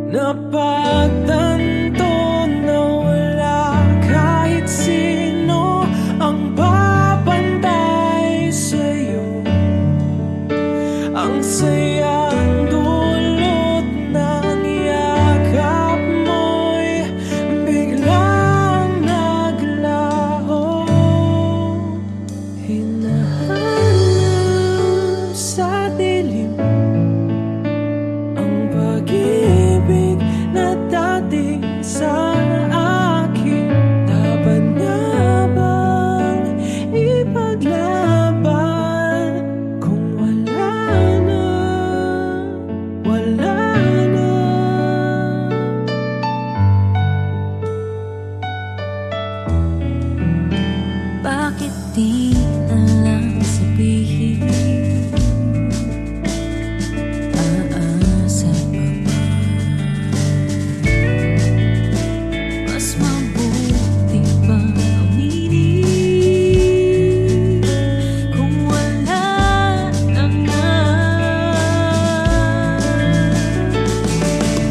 Napagtanto na wala kahit sino ang babantay sa'yo. Ang sayang dulot ng yakap mo'y biglang naglaho. Hinahanap sa dilim ang pag-ibig na dating sa akin. Dapat nga bang ipaglaban kung wala na, wala na? Bakit di na lang sabihin? Aasa pa ba? Mas mabuti pa aminin kung wala na nga.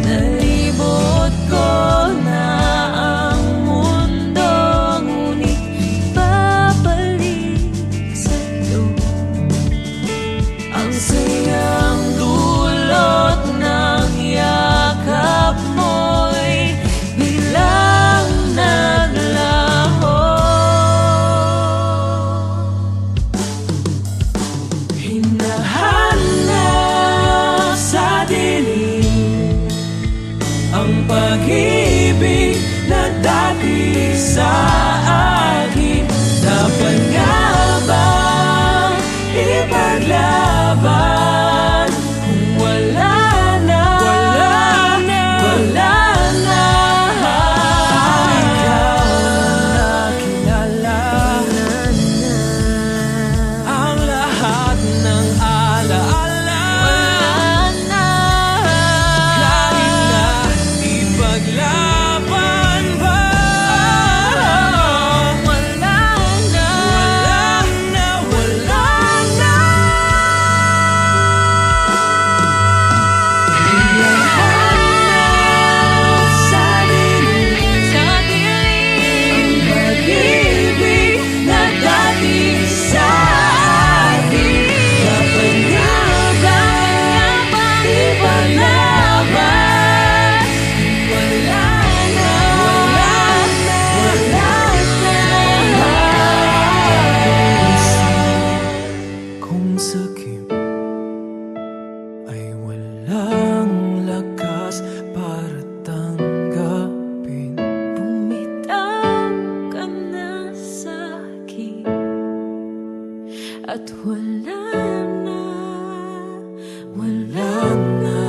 Nalibot ko na ang mundo, ngunit babalik sa'yo. Ang sayang dulot ng yakap mo'y biglang naglaho. Hinahanap sa dilim ang pag-ibig na dati sa akin. Dapat nga bang ipaglaban kung wala na, wala na, wala na? Ikaw lang nakilala ang lahat ng alaala. Wala na, Kahit na ipaglaban pa, wala na. wala na, wala na. Hinahanap sa dilim Sa dilim ang pag-ibig na dati sa akin. Dapat nga bang ipaglaban? Wala na, wala na, wala na. Kung sakit ay walang lakas para tanggapin, bumitaw ka na sa'kin at wala na, wala na.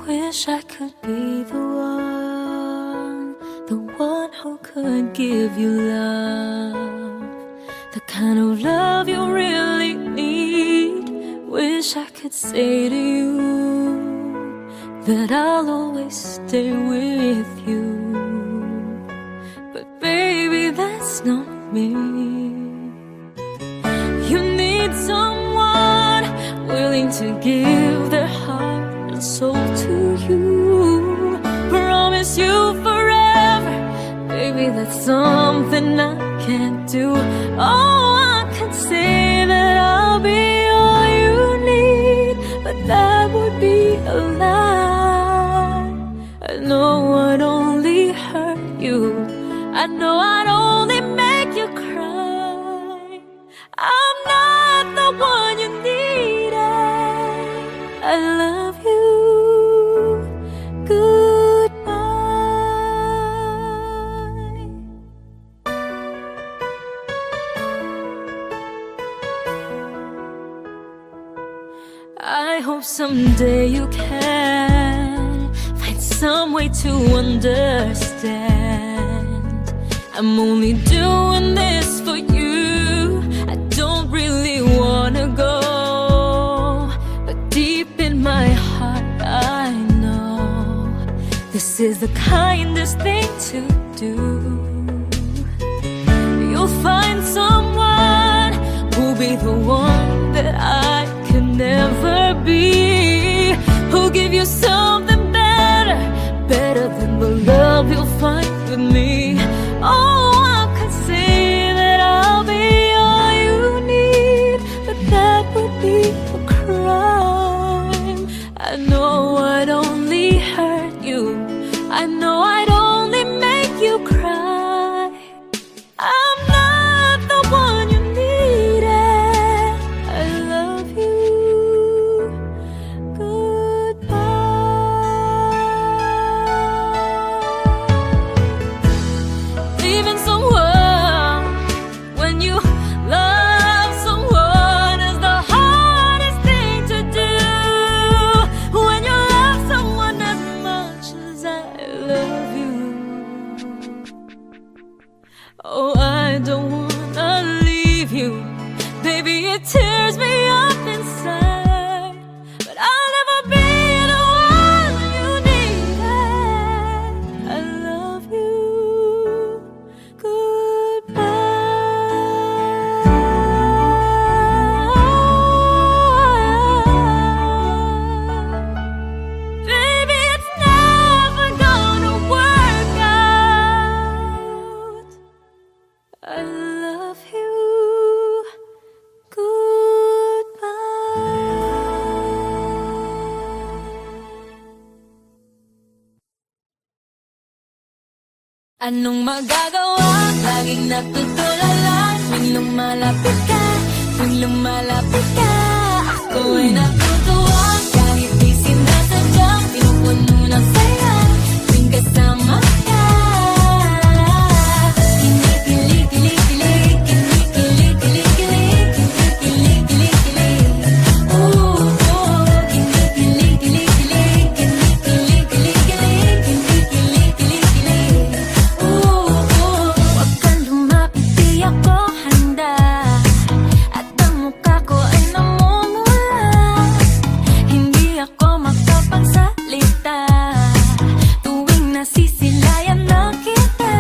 Wish I could be the one who could give you love, the kind of love you really need. Wish I could say to you that I'll always stay with you, but baby, that's not me. You need someone willing to give their heart and soul to you, promise you forever, baby, that's something I can't do. Oh, I can say that I'll be all you need, but that would be a lie. I know I'd only hurt you, I know I'd only make you cry. I'm not the one you needed. I love you. Goodbye. someday you can find some way to understand. I'm only doing this for you. I don't really wanna go, but deep in my heart I know this is the kindest thing to do. You'll find someone who'll be the one that I can never be, who'll give you something better, better than the love you'll find with me. Oh, I could say that I'll be all you need, but that would be a crime. I know I'd only hurt you, I know I'd only make you cry. I'm not the one you needed. I love you. Goodbye. Leaving someone when you love someone is the hardest thing to do. When you love someone as much as I love you. Oh, I don't wanna leave you. Baby, it tears me up inside, but I'll never be the one you needed. I love you. Goodbye. Baby, it's never gonna work out. I love you. Goodbye. Anong magagawa? Laging natutulala tuwing lumalapit ka, tuwing lumalapit ka. Ako ay natutuwa kahit di sinasadya, pinupuno ng saya tuwing kasama ka. Kinikilig-kilig-kilig, kinikilig-kilig-kilig, kinikilig-kilig-kilig. Oh, oh, kinikilig-kilig-kilig, kinikilig-kilig-kilig, kinikilig-kilig-kilig. Oh, oh, wag kang lumapit, di ako handa, at ang mukha ko ay namumula. Hindi ako makapagsalita tuwing nasisilayan na kita.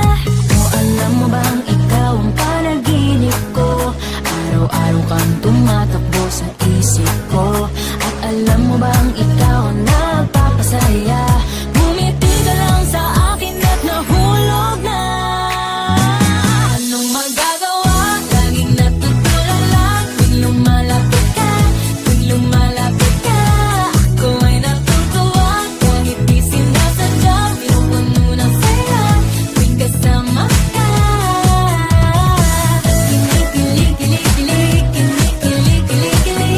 O alam mo bang ikaw ang panaginip ko? Araw-araw kang tumatakbo sa isip ko. At alam mo bang ikaw ang nagpapasaya? Bumiti ka lang sa akin at nahulog na. Anong magagawa? Laging natutulala tuwing lumalapit ka, tuwing lumalapit ka. Ako ay natutuwa kahit di sinasadya, pinupuno ng saya tuwing kasama ka. Kinikilig-kilig-kilig, kinikilig-kilig-kilig,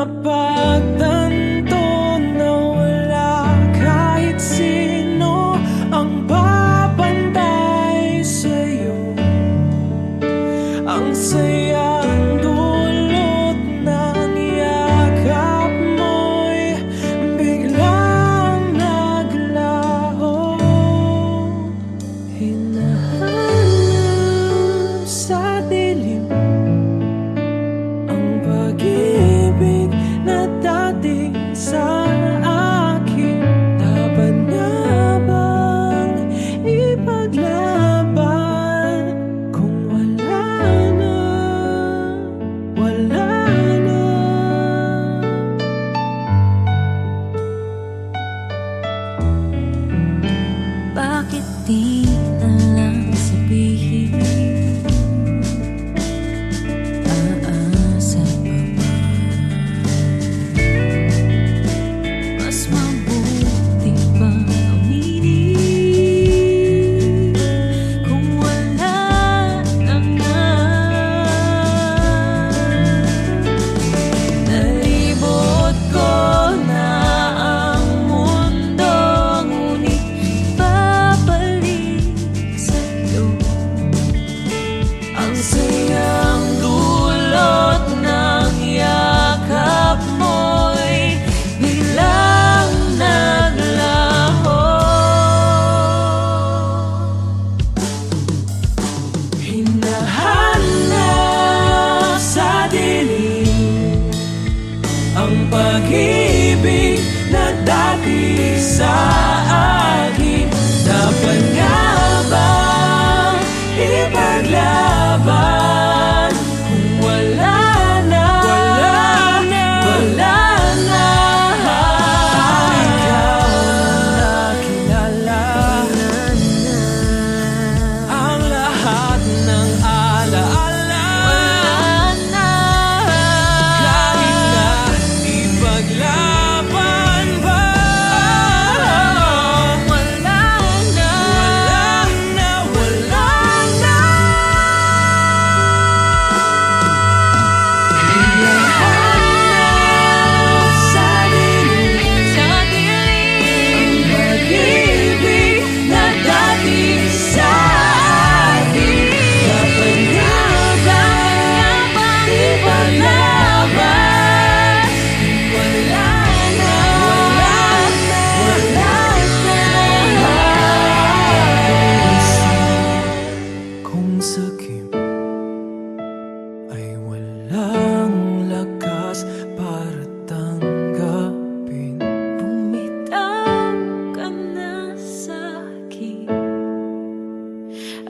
napagtanto na wala kahit sino ang babantay sa'yo. Ang sayang dulot ng yakap mo'y biglang naglaho. Hinahanap sa dilim ang pag-ibig na dating sa akin. Dapat nga bang ipaglaban kung wala na, wala na? Bakit di na lang sabihin? Aasa pa ba? Mas mabuti pa aminin kung wala na nga. Nalibot ko na ang mundo, ngunit babalik sa'yo. Ang sayang dulot ng yakap mo'y biglang naglaho. Hinahanap sa dilim ang pag-ibig na dati sa akin. Dapat nga ba ipaglaban kung wala na, wala na, wala na? Ikaw na kilala ang lahat ng alaala. Wala na, kahit na ipaglaban ba? Wala na, wala na, wala na. Hinahanap sa dilim ang pag-ibig na dati sa akin. Dapat nga ba ipaglaban? Wala na, wala na, wala na. Kung sakit ay walang lakas para tanggapin, bumitaw ka na sa'kin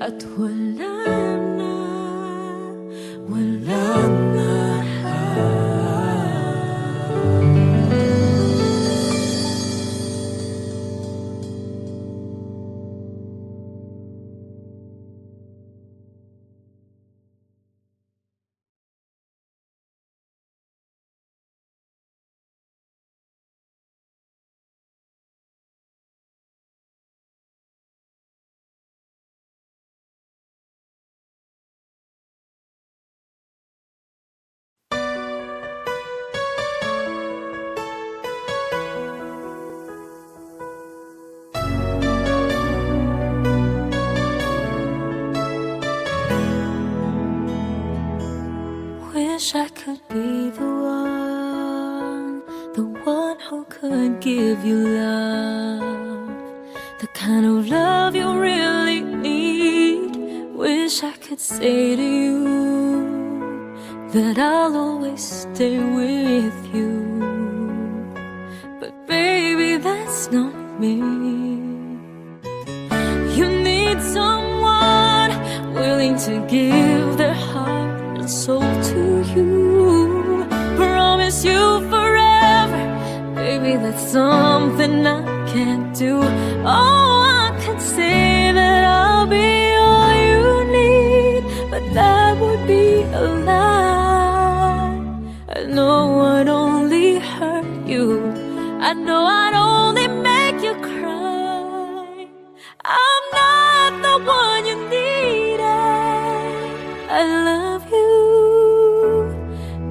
at wala na, wala na. Wish I could be the one who could give you love, the kind of love you really need. Wish I could say to you that I'll always stay with you, but baby, that's not me. You need someone willing to give their heart and soul to you, promise you forever, baby, that's something I can't do. Oh, I could say that I'll be all you need, but that would be a lie. I know I'd only hurt you, I know I'd only make you cry. I'm not the one you needed. I love you.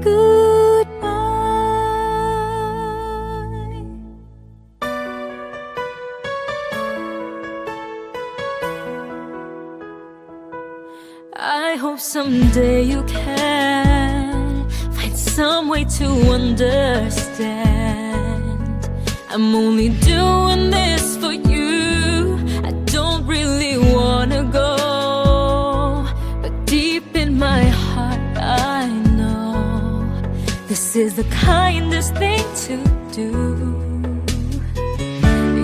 Goodbye. someday you can find some way to understand. I'm only doing this for you. I don't really wanna go, but deep in my heart I know this is the kindest thing to do.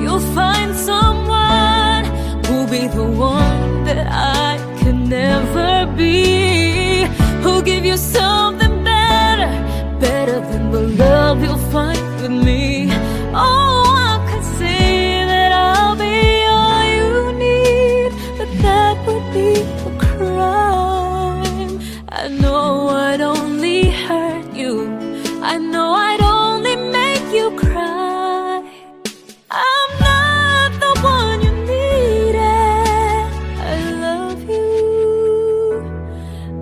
You'll find someone who'll be the one that I could never be, who'll give you something better, better than the love you'll find with me. Oh, I could say that I'll be all you need, but that would be a crime. I know I'd only hurt you, I know I'd only make you cry. I'm not the one you needed. I love you.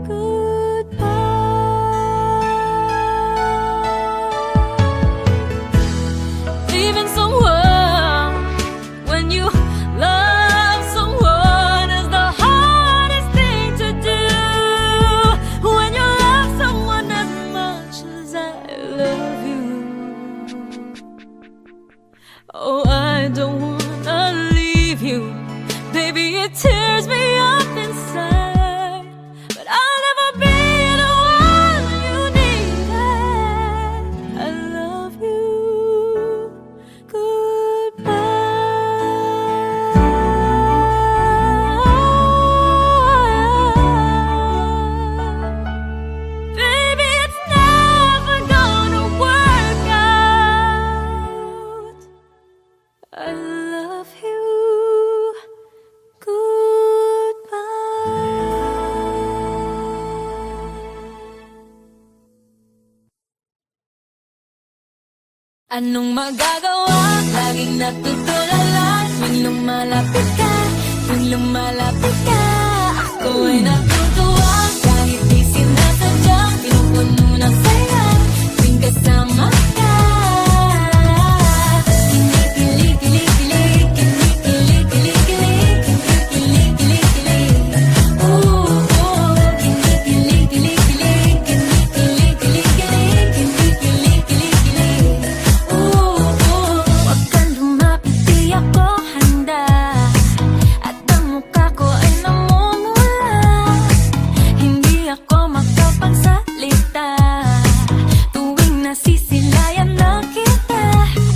Goodbye. Leaving someone when you love someone is the hardest thing to do. When you love someone as much as I love you. Oh, I don't wanna leave you. Baby, it tears me up inside, but I'll never be the one you needed. I love you. Goodbye. Baby, it's never gonna work out. I love you. Goodbye. Anong magagawa? Laging natutulala tuwing lumalapit ka, tuwing lumalapit ka. Ako ay natutuwa kahit di sinasadya, pinupuno ng saya tuwing kasama ka. Huwag kang lumapit, di ako handa, at ang mukha ko ay namumula. Hindi ako makapagsalita tuwing nasisilayan na kita.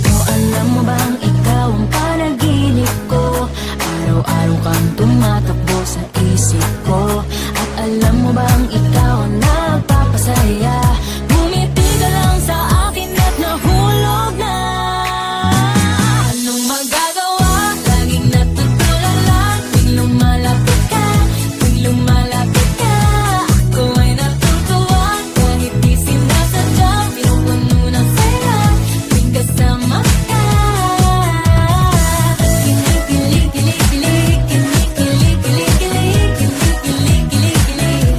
O alam mo bang ikaw ang panaginip ko? Araw-araw kang tumatakbo sa isip ko. At alam mo bang ikaw ang nagpapasaya? Bumiti ka lang sa akin at nahulog na. Anong magagawa? Laging natutulala tuwing lumalapit ka, tuwing lumalapit ka. Ako ay natutuwa kahit di sinasadya, pinupuno ng saya tuwing kasama ka. Kinikilig, kilig, kinikilig, kilig, kilig, kinikilig, kilig, kilig.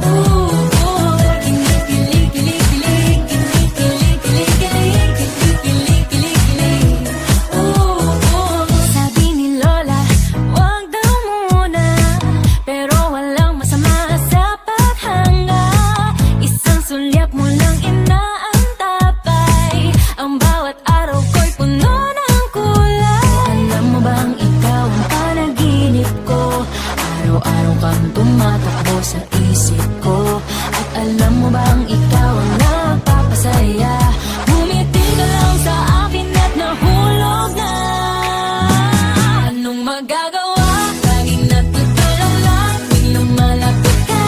Oh, oh, kinikilig, kilig, kilig, kinikilig, kilig, kilig, kinikilig, kilig, kilig. Oh, oh. Sabi ni Lola, wag daw muna, pero walang masama sa paghanga. Isang sulyap mo lang inaantapay, ang bawat araw ko'y puno ng kulay. Alam mo bang ikaw ang panaginip ko? Araw-araw kang tumatakbo sa isip ko. At alam mo bang ikaw ang nagpapasaya? Bumiti ka lang sa akin at nahulog na. Anong magagawa? Laging natutulala tuwing lumalapit ka,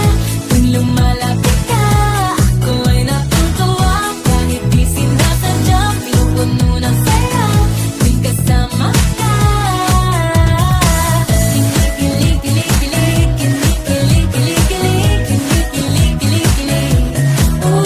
tuwing lumalapit ka. Ako ay natutuwa kahit di sinasadya, pinupuno ng saya tuwing kasama ka. Kinikilig, kilig, kilig, kinikilig, kilig, kilig, kinikilig, kilig, kilig. Oh,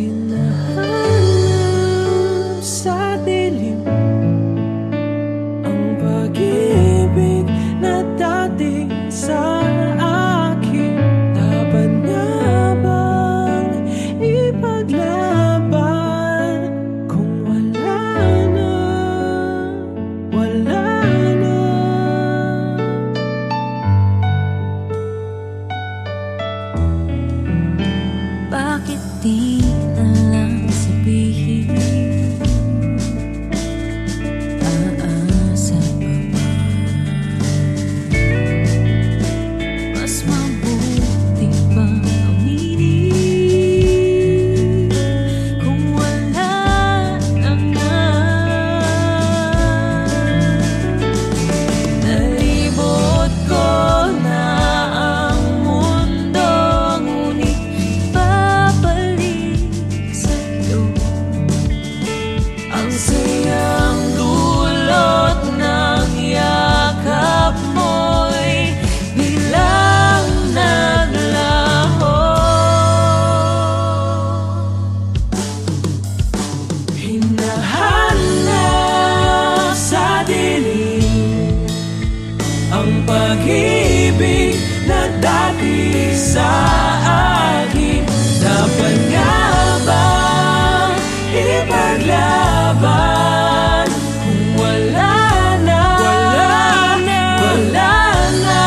Hinahanap sa dilim ang pag-ibig na dating sa akin. Dapat nga bang ipaglaban kung wala na, wala na? Bakit di na lang sabihin? Aasa pa ba? Mas mabuti bang aminin kung wala na nga? Nalibot ko na ang mundo, ngunit babalik sa'yo ang sayang dulot ng yakap mo'y biglang naglaho. Hinahanap sa dilim ang pag-ibig na dati sa akin. Dapat nga ba ipaglaban kung wala na, wala na, wala na?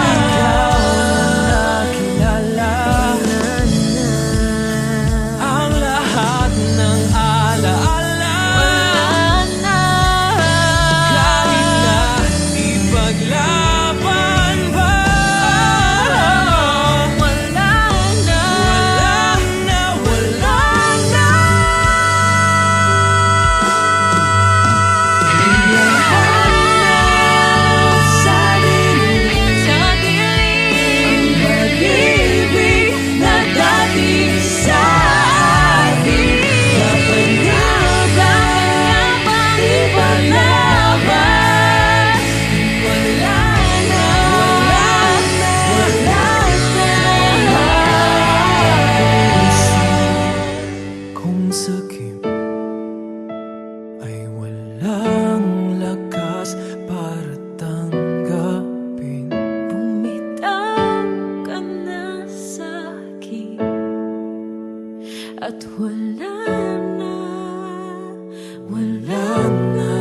Ikaw ang nakilala, ang lahat ng alaala. Wala na, Kahit na ipaglaban ba, wala na, wala na, wala na. Hinahanap sa dilim sa dilim pag-ibig na dati sa akin. Dapat nga ba ipaglaban? Wala na, wala na, wala na. Kung sakit ay walang lakas para tanggapin, bumitaw ka na sa'kin at wala na, wala na.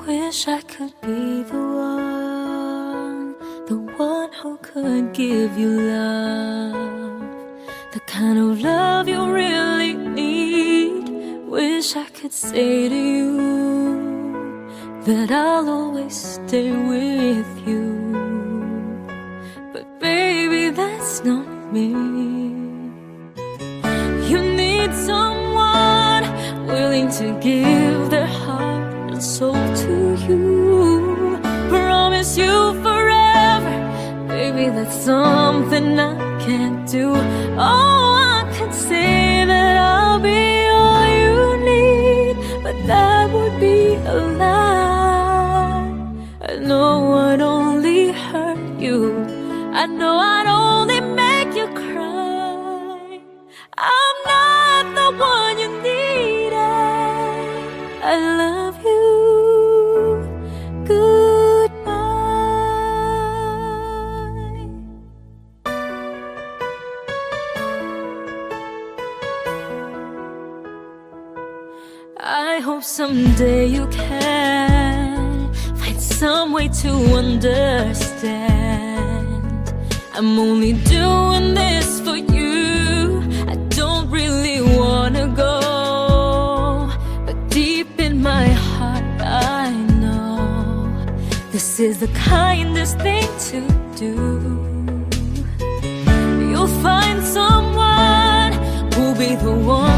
Wish I could be the one who could give you love, the kind of love you really need. Wish I could say to you that I'll always stay with you, but baby, that's not me. You need someone willing to give their heart and soul to you, promise you forever, baby, that's something I can't do. Oh, I could say that I'll be all you need, but that would be a lie. I know I'd only hurt you, I know I'd only make you cry. I'm not the one you needed. I love you. Goodbye. I hope someday you can find some way to understand. I'm only doing this for you. I don't really wanna This is the kindest thing to do. You'll find someone who'll be the one